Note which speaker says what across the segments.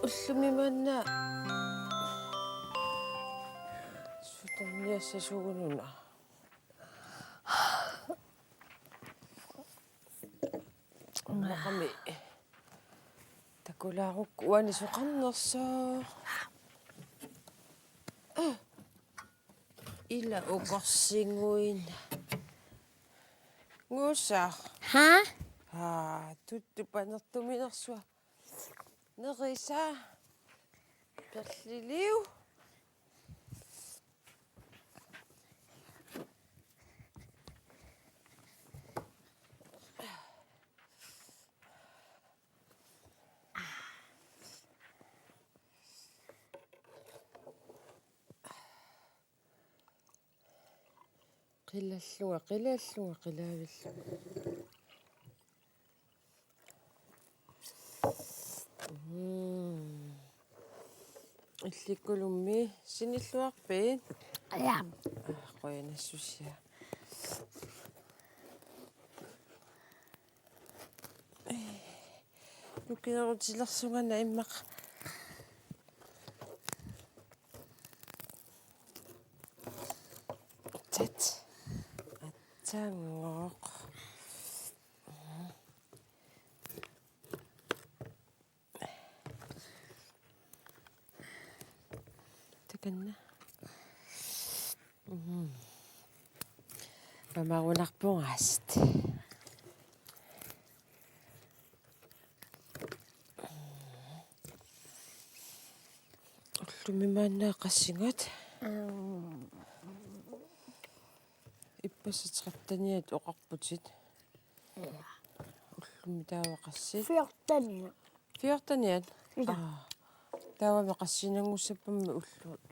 Speaker 1: ullumimanna sutamniassa sugununa maqami takulaaquk uani soqarnersaa ila uqorsinguina nguussa tuttupanertuminersua nerisa perliliu qillalluga qilaavillu illikkulummi sinilluarpiin
Speaker 2: Ayan.
Speaker 1: qoyanassusia nukinerutilersungana immaq tat atsangoq takanna pamagunarpungaast ullumimaannaaqassingat иппасатеқартаниат оқарпутит уллуми таавақассит
Speaker 2: 14.
Speaker 1: фиортаниат
Speaker 2: Ида.
Speaker 1: таавами қассинангуссаппамми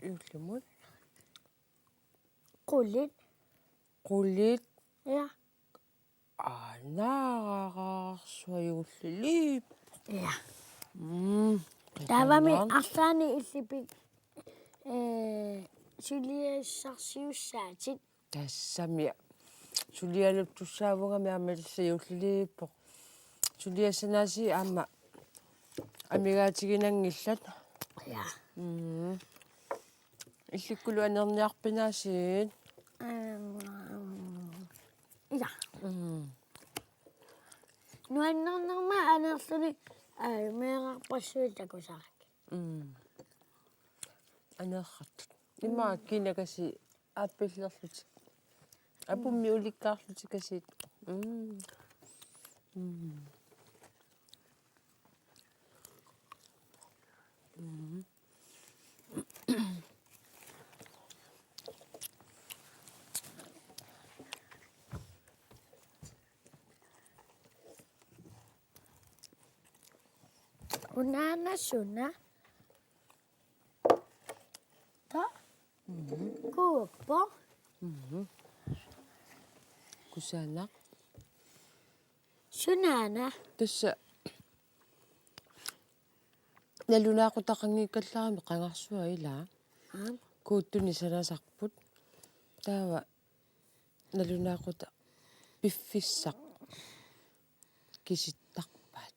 Speaker 1: юуллумут
Speaker 2: Qullit.
Speaker 1: qullit
Speaker 2: Ja.
Speaker 1: naagarsuajulliip
Speaker 2: Ja. Taavami
Speaker 1: qitannaan
Speaker 2: arsaani illipik suliassarsiussaatit
Speaker 1: тассамия сулиалуттуссаавунгами амалиссаюуллииппо сулиассанааси аама амигаатигинангиллат
Speaker 2: Ja.
Speaker 1: илликкулу анерниарпинаасиит
Speaker 2: Ida. Nuannernerma anersuni meeqarpassuitakusarek.
Speaker 1: анеэррат имаа кинакаси ааппиллерлути апумми уликкаарлути касиит
Speaker 2: Unaanassuna ta kuuppo
Speaker 1: кусаанаа
Speaker 2: sunaana
Speaker 1: тасса налунаақутақангиккалларами қангарсуа илаа кууттуни санасарпут таава налунаақута пиффиссақ киситтарпаат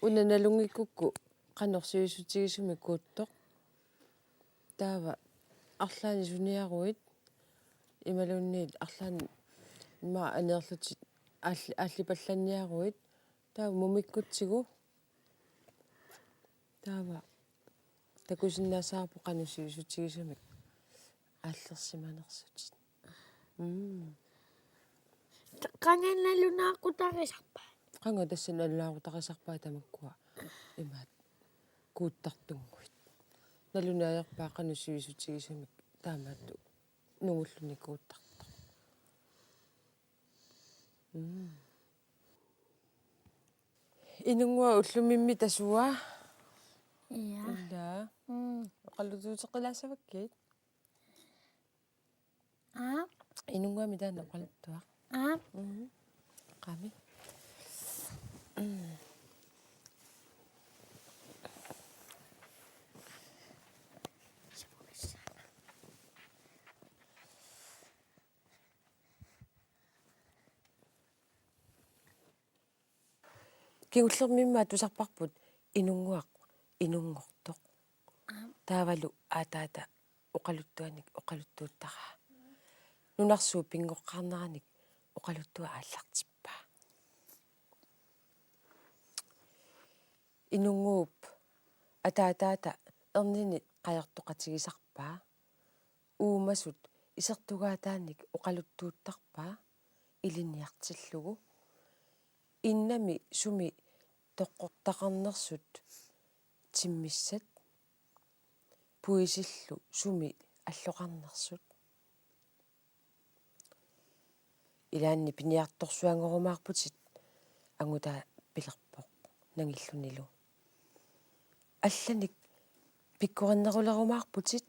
Speaker 1: унаналунгиккукку канорсиусутигисуми кууттоқ таава арлаани суниаруит ималунниит арлаани има анеерлутит ааллипалланниаруит таава мумиккутсигу таава такусиннаасаарпо канусиусутигисумик ааллерсиманерсутит
Speaker 2: qangannalunaaqutarisarpa
Speaker 1: qanga тассаналлаагутақисарпаа тамаккуа имаат кууттартунгуит налунааярпаа канусиусутигисумик таамаатту нугуллуни кууттарта инунгуа уллумимми тасуа
Speaker 2: ja
Speaker 1: илла qallutuuteqilaassavakkiit инунгуами таана qalluттуа qami киуллермиммаа тусарпарпут inunguaq inungortoq taavalu aataata uqaluttuanik uqaluttuuttaraa nunarsuu pingoqqarneranik uqaluttua ааллартиппаа инунгууп атаатаата ернини qajartoqatigисарпаа уумасут исертугаатааник уqaluttuuттарпаа илиниартиллугу иннами суми тоққортақарнерсут тиммиссат пуисиллу суми аллоқарнерсут илаанни пиниарторсуангорумаарпутит ангута пилерпоқ нангиллунилу алланик пиккориннерулерумаарпутит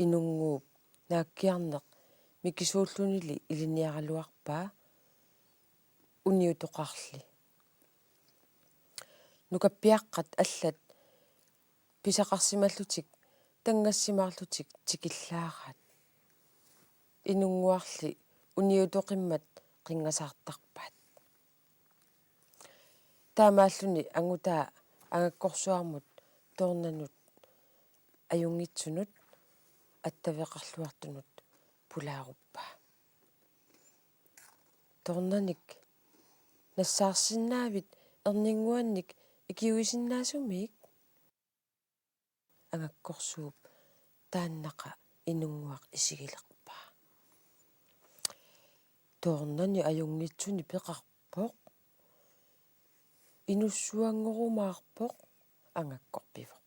Speaker 1: инунгууп нааккиарнеқ микисууллунили илиниаралуарпаа униутоқарли нукаппиаққат аллат писақарсималлутик тангассимаарлутик тикиллаараат инунгуарли униутоқиммат қингасаартарпаат таамааллуни ангутаа ангаккорсуармут тоорнанут аюнгитсунут аттавеқарлуартунут пулааруппаа тоорнаник нассаарсинаавит ернингуанник икиуисиннаасумик ангаккорсууп тааннақа инунгуақ исигилерпаа тоорнани аюнгитсуни пеқарпоқ инуссуангорумаарпоқ ангаккорпивоқ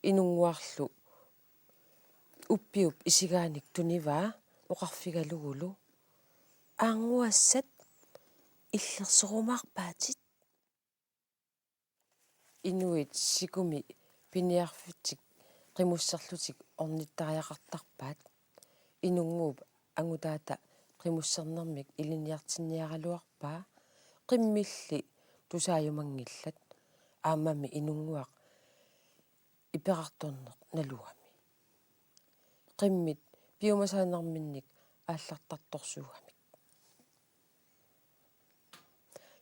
Speaker 1: инунгуарлу уппиуп исигааник туниваа оқарфигалугулу аангуассат иллерсорумаарпаатит инуит сикуми пиниарфутик qimуссерлутик орниттариақартарпаат инунгууп ангутаата qimуссернэрмик илиниартинниаралуарпаа qimмилли тусааюмангиллат аамами инунгуақ иперарторнеқ налуами qimмит пиумасаанерминник ааллартарторсуугамик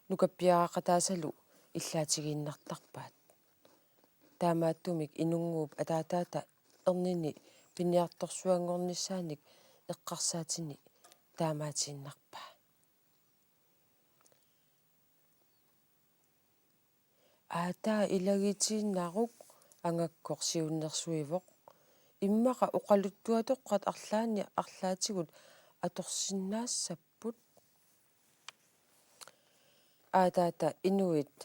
Speaker 1: нукаппиараақатаасалу иллаатигииннартарпаат таамааттумик инунгууп атаатаата ернини пиниарторсуангорниссааник эққарсаатини таамаатииннарпаа аатаа илагитииннарук ангаккор сиуннерсуивоқ иммақа оқалуттуатоққат арлаани арлаатигут аторсиннаассаппут аатаата инуит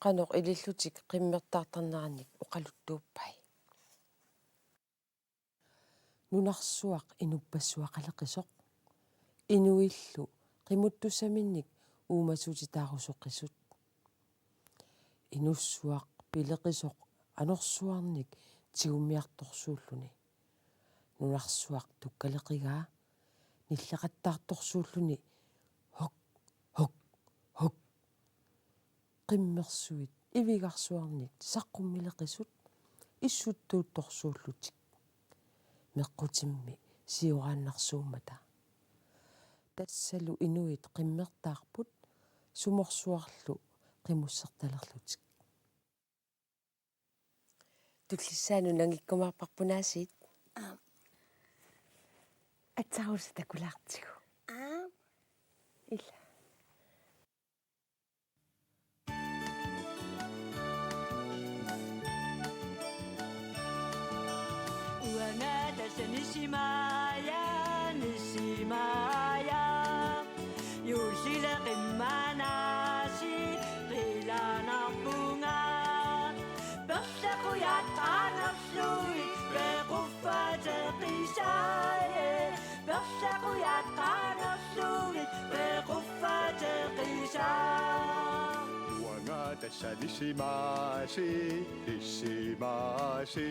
Speaker 1: qanoq ilillutik qimmertaartarneranik uqaluttuuppai nunarsuaq inuppassuaqaleqisoq inuillu qimuttussaminnik uumasutitaarusoqqisut inussuaq pileqisoq anorsuarnik tigummiartorsuulluni nunarsuaq tukkaleqigaa nilleqattaartorsuulluni hok hok hok qimmersuit ivigarsuarnik saqqummileqisut issuttuuttorsuullutik meqqutimmi siuraannarsuummata tassalu inuit qimmertaarput sumorsuarlu qimussertalerlutik tullissaaну nangikkumaarparpunaasiit атсаруса такулаартигу ила
Speaker 3: Nishimaya, Nishimaya, Yushila Kimanashi, Rilana Bunga, Bersakuya Tanasui, Berufa Terishaye, Bersakuya Tanasui, Berufa Terishaye.
Speaker 4: Wangadasha Nishimashi, Nishimashi.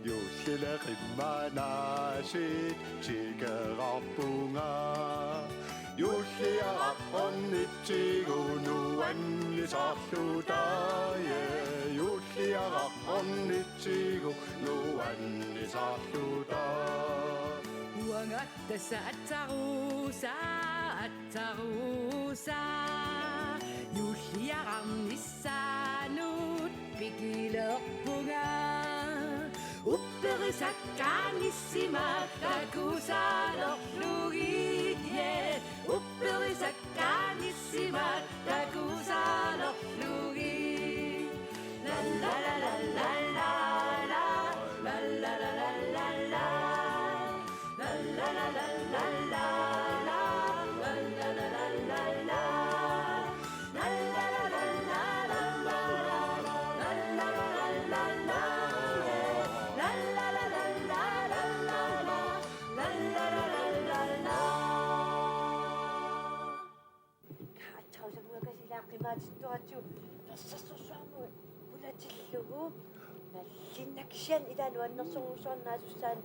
Speaker 4: Yushila Kimanashi, Chigarapunga. Yushia Raponichigo, Nuani Sashudaye. Yushia Raponichigo, Nuani Sashudaye.
Speaker 3: Wangatasa Atarusa, Attarusa Yulliarnissanut Pikilerpunga Upperisakkanissima Takusalorlugitje Upperisakkanissima Takusalorlugi La la la la la la la La la la la la la La la la la la la
Speaker 5: Qimaatissuatiu tassassuarmu pulatillugu nallinnaksian ilanuannersorgusuarnaasussaani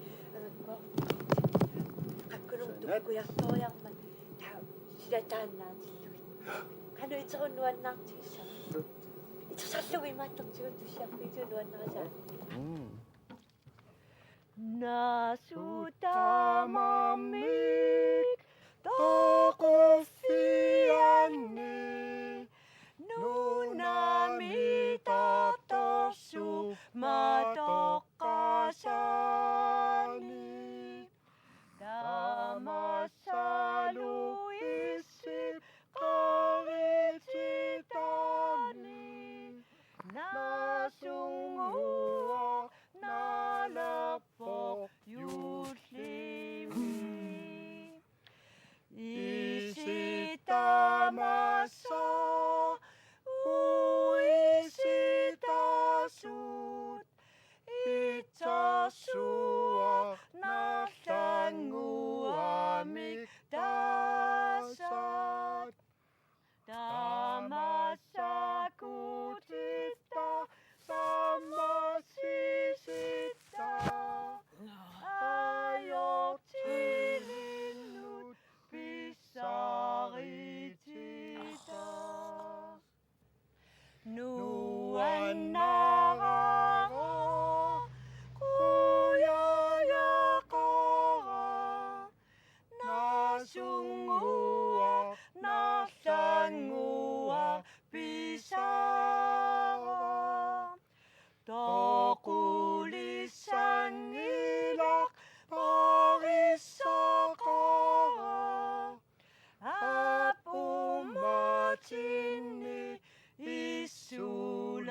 Speaker 5: qakkunum tukkujartoriarma taa silataannaatilluit qanu iterunnuannaartigissa itersallugu imaattortigut tussiarpiitunuannerasaa
Speaker 3: Nasutamamik tokofianni Nunamitatossu matokasani Tamasalu isip karititani Nasungua nalapo yuslimi Isitamasa uisitasut itasua nalanguamik dasat Tamasakutista samasisita ayotilinut pisaritita Nuannara kuyayakara Nasungua nalangua pisara Tokulisangilak parisakara Apumatini isulapara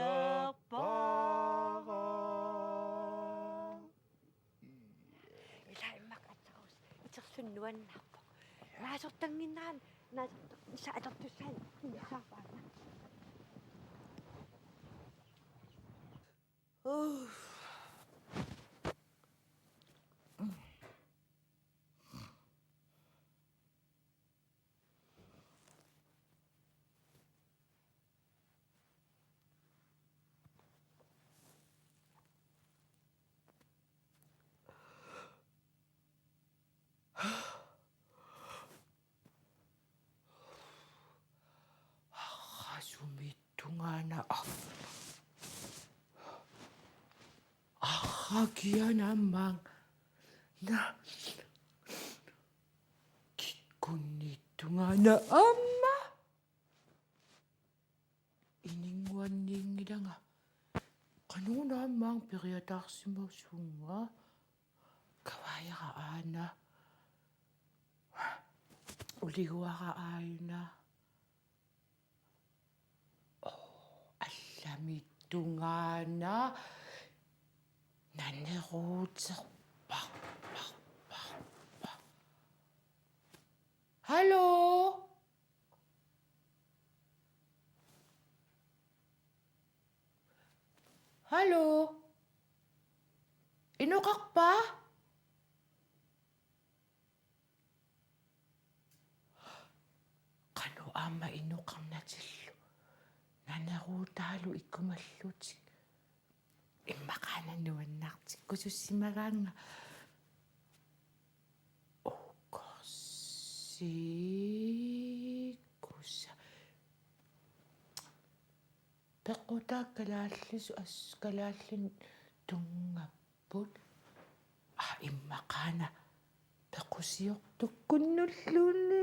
Speaker 3: Ilaimak atarus itersunnuannarpoq naasortanginnaan sa atortussaan saapana
Speaker 1: Sumitungana ahagia namang na kikunitungana amma iningwan ningidanga kanuna namang periatarsimausunga kawaya ana uliwara ayuna Allamitungana naneruuterpaq Hallo Hallo Inuqaqpa qanu amma inuqarnatillu naneruutaalu ikkumallutik immaqaananuannartik kusussimagaanga ukorsiikusa pequtaakkalaallisu askalaallin tungapput immaqaana pequsiortukkunnulluunni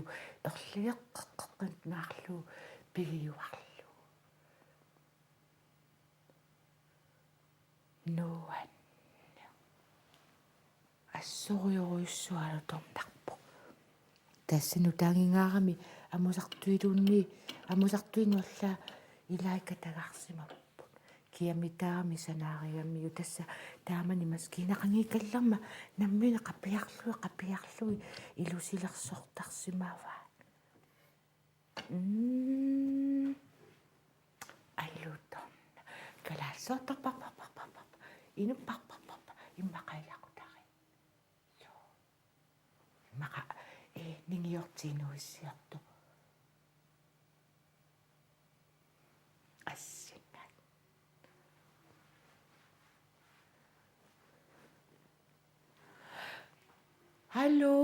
Speaker 1: тассалу ерлиеққеққат наарлу пигиуарлу нуан ассориоруйуссуалу торнарпу тассану таангингаарами амусартуинуалла илаикатагарсимаппут киамитаарами санаариаммиу тасса таамани маскинақангикалларма наммина қапиарлуи илусилерсортарсимаава айлутон калаассоортарпарпарпарпар инуппарпарпарпар иммақайлақутари со иммақа нингиортиинуиссиарту ассиннат Hallo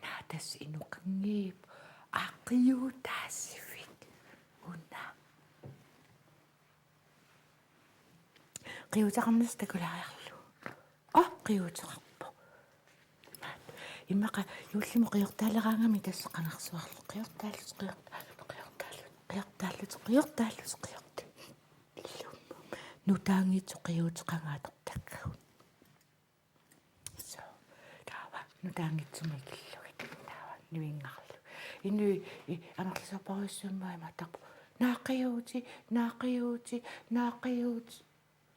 Speaker 1: natas inuqangiip aqqiutaasivik unna qiutaqarnas takulariarlu qiuteqarpu иммаqa юуллиму qiortaалераангами тассеқанарсуарлу qiortaallут нутаангитсу qiutеқангаатортаккагут со таава нутаангитсума киллугит таава нуингарлу инуи амерласапаруссууммаа матарпу наақиути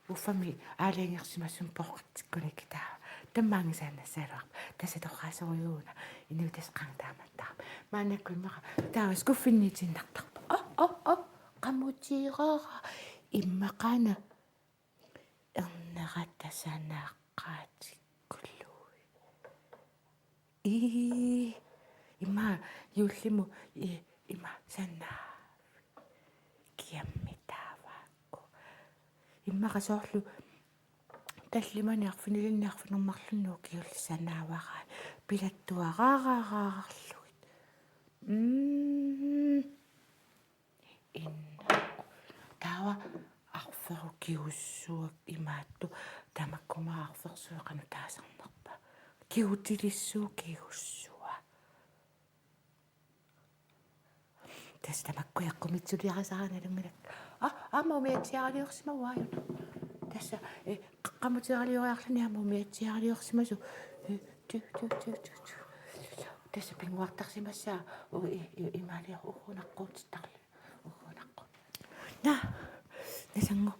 Speaker 1: уффами аалиангерсимассум поққатиккуник таава таммаангисаанассаалуар тасаторраасориууна инуи тасеқангатааматтаа маанаккуимаqa таава скуффинниитиннартарпу qamutiiqaara иммақана эрнератасанааққаатиккуллуи има юуллиму има санаа киаммитааваакку иммаqa соорлу таллиманиарфинилинниарфинермарлуннуу киуллисанаавараа пилаттуараараарарлугит инна таава арферу киуссуак имаатту тамаккумаа арферсуэқану таасарнерпа киутилиссуу киуссуа тэс тамаккуяққумитсулиарасааналуммилак амаумиатсиаралиорсимавааю тасса қаммутиаралиориарлани амаумиатсиаралиорсимасу тасса пингуартарсимассаа имаалиар уунаққуутиттарлу уунаққут на нисангу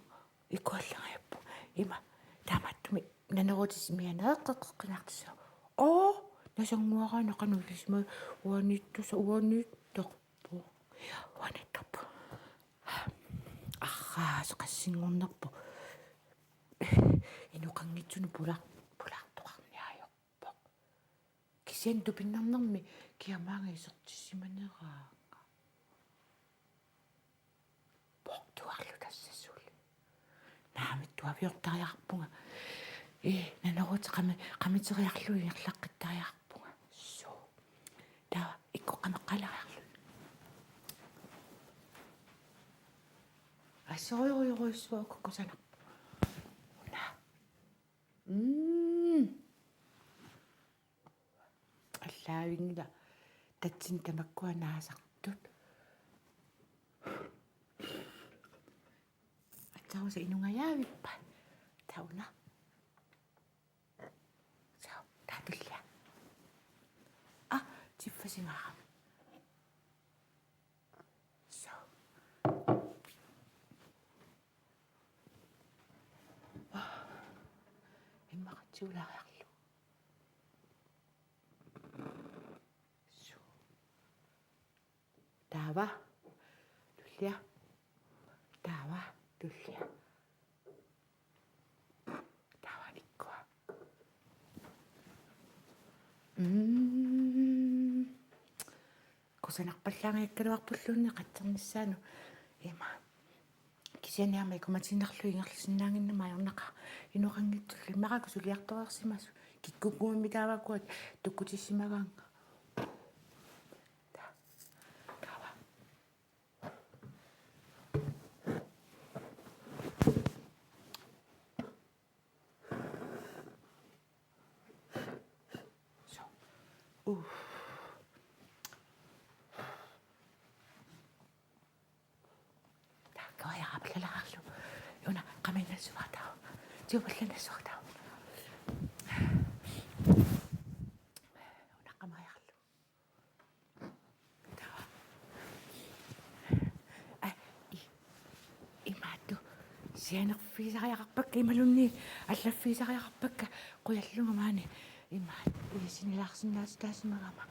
Speaker 1: икуаллагааппу има тааматтуми нанерутисимианеэккеққинартусо насангуараана канулисма уаниттарпу qassiнгорнерпу инуқангитсуну пулаартоқарниаёрпо кисиан тупиннарнэрми киамаанга исертиссиманераа портуарлу тассасул наамит туавиортариарпунга нанерути qamiteriarlui ингерлаққиттариарпунга соо таа иккоқамеққалариарлу асориориориссуа коккосана уна аллаавингила татсин тамаккуанаасартут атсауса инунгаяавиппа тауна саа татулла тиффасингаа саа иммақатсуулаариарлу суу таава туллиа таава туллиа таава иккуа кусанарпаллаангиаккалуарпуллуунни қаттерниссаану има кисианиама икуматиннарлу ингерлсинаангиннама аернақа инуқангитсулли иммараку сулиарторерсимасу киккукуумми таавакуат туккутиссимагаанга таава со тааккариарапаллалааралу юна qaminnassuartаа тиупалланассуартаа унаққамариарлу таа имаатту сианерфисариақарпакка ималунни аллаффисариақарпакка қуяллунга маани имаат уисинилаарсинаас таасимагама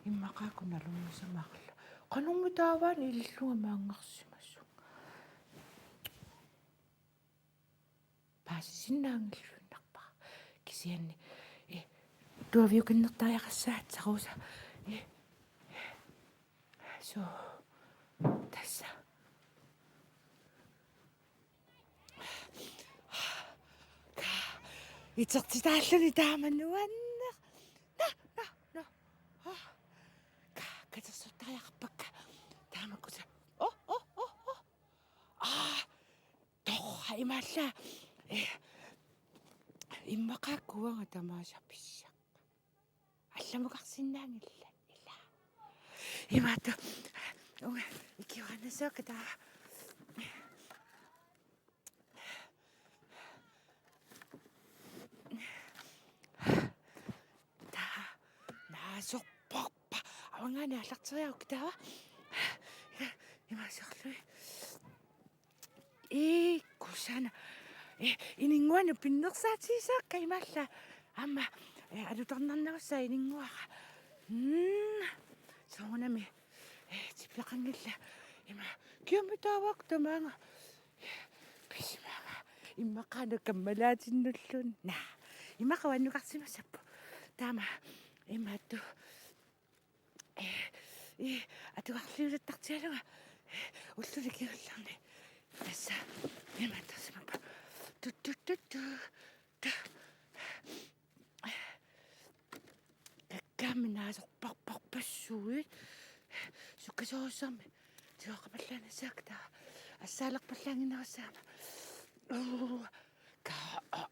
Speaker 1: иммақакуналунгисамаарла qanungu taavaani illunga maangarsimassu paasisinnaangillunarpa kisianni tuaviukinnertariaqassaat saruusa so tassa itertitaalluni taamannuanner katersuttariaqarpakka taamakusa torra imaalla иммақааккуага тамаасаписсақ алламукарсинаангилла ила имаата уга икиуанасаака таа наасорпарпа авангаани аллартериаук таава имаасерлуи кусана инингуана пиннерсаатисаакка ималла амма алутернарнавсаа инингуара соонами типлақангилла има киомитаавак тамаанга писмага иммақаана каммалаатиннуллун на имақаваннуқарсимасаппу таама имаатту атуарлиулаттартиалуга уллуликиулларни тасса имааттарсимаппа туттутту каккааминаасорпарпарпассуит суккасооссарми тиоқапаллаанасаакта ассаалерпаллаангинерасаама ка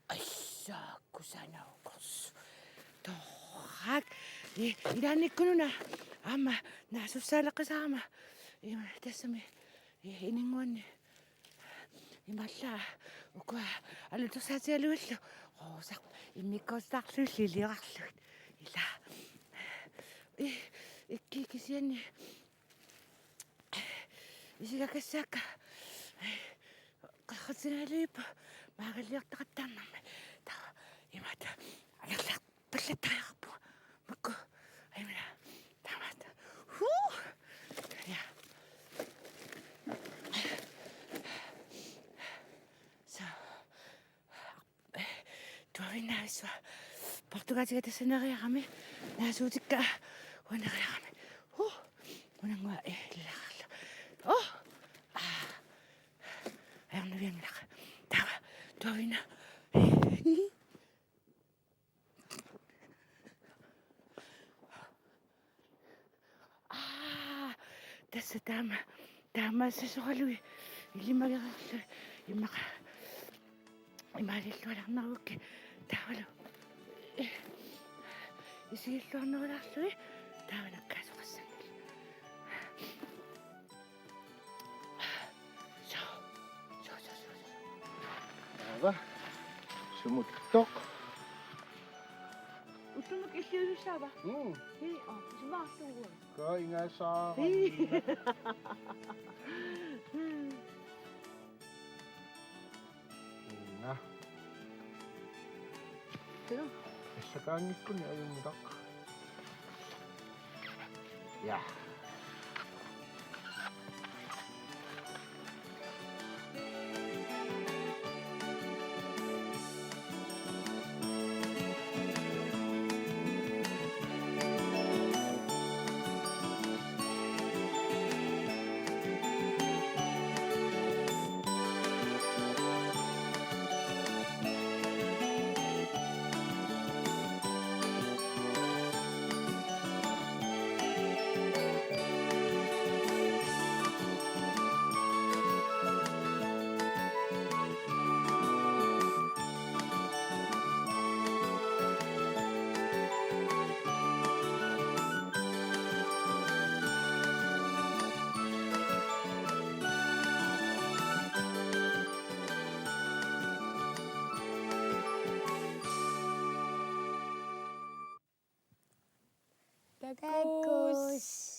Speaker 1: ассааккусанаукорсу торрак илааниккунуна аама наасуссаалеққисаама има тассами инингуанни ималла ука алутерсаатиалуаллу роосақ иммиккоостаарлулли илиорарлугит ила икки кисианни исигакассаакка хасиналип магалиартақаттаарнарми таа имата алерлаа паллаттариарпу макку аймна тамата ху я са туавинаасва португалига тассанериарами наасуутикка уанериарами ху унангуа иллаарла о аярнавиангилаqa тава туавина tässä tämä sessuaalui ilmageraarlu immaqa imaalillualarnerukki taavalu isigilluarnerulaarlui taavanakkaasuqassangil
Speaker 4: Ava, sumuttok.
Speaker 1: utumuk illuusaava hei sumaarlugu
Speaker 4: Kaingasaa. Ina.
Speaker 1: Pero
Speaker 4: Essakaangikkuni ajummutak. Ja.
Speaker 2: Pekus.